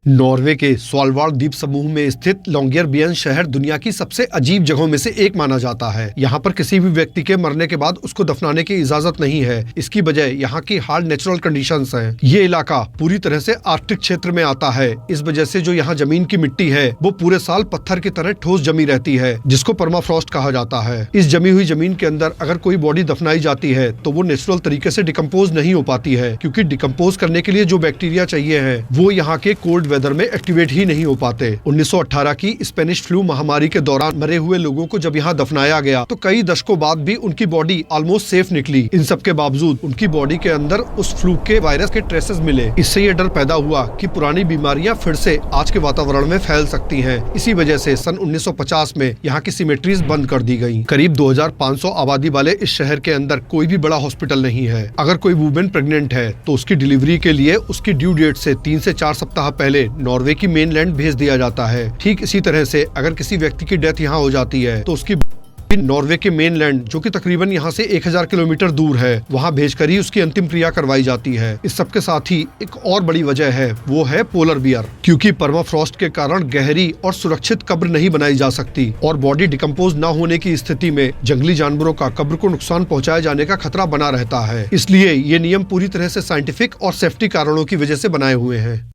Norway के Svalbard द्वीप समूह में स्थित लॉन्गेरबियन शहर दुनिया की सबसे अजीब जगहों में से एक माना जाता है। यहाँ पर किसी भी व्यक्ति के मरने के बाद उसको दफनाने की इजाजत नहीं है। इसकी वजह यहाँ की हार्ड नेचुरल कंडीशंस हैं। ये इलाका पूरी तरह से आर्कटिक क्षेत्र में आता है। इस वजह से जो यहाँ जमीन की मिट्टी है वो पूरे साल पत्थर की तरह ठोस जमी रहती है, जिसको परमाफ्रॉस्ट कहा जाता है। इस जमी हुई जमीन के अंदर अगर कोई बॉडी दफनाई जाती है तो वो नेचुरल तरीके से डिकम्पोज नहीं हो पाती है, क्योंकि डिकम्पोज करने के लिए जो बैक्टीरिया चाहिए है वो यहाँ के कोल्ड वेदर में एक्टिवेट ही नहीं हो पाते। 1918 की स्पेनिश फ्लू महामारी के दौरान मरे हुए लोगों को जब यहाँ दफनाया गया तो कई दशकों बाद भी उनकी बॉडी ऑलमोस्ट सेफ निकली। इन सब के बावजूद उनकी बॉडी के अंदर उस फ्लू के वायरस के ट्रेसेस मिले। इससे ये डर पैदा हुआ कि पुरानी बीमारियां फिर से आज के वातावरण में फैल सकती हैं। इसी वजह से सन 1950 में यहाँ की सिमेट्रीज बंद कर दी गयी। करीब 2500 आबादी वाले इस शहर के अंदर कोई भी बड़ा हॉस्पिटल नहीं है। अगर कोई वुमेन प्रेग्नेंट है तो उसकी डिलीवरी के लिए उसकी ड्यू डेट से 3 से 4 सप्ताह पहले नॉर्वे की मेनलैंड भेज दिया जाता है। ठीक इसी तरह से अगर किसी व्यक्ति की डेथ यहाँ हो जाती है तो उसकी नॉर्वे के मेनलैंड, जो कि तकरीबन यहाँ से 1000 किलोमीटर दूर है, वहाँ भेजकर ही उसकी अंतिम क्रिया करवाई जाती है। इस सब के साथ ही एक और बड़ी वजह है, वो है पोलर बियर। क्योंकि परमाफ्रॉस्ट के कारण गहरी और सुरक्षित कब्र नहीं बनाई जा सकती और बॉडी डिकम्पोज न होने की स्थिति में जंगली जानवरों का कब्र को नुकसान पहुँचाए जाने का खतरा बना रहता है। इसलिए ये नियम पूरी तरह से साइंटिफिक और सेफ्टी कारणों की वजह से बनाए हुए हैं।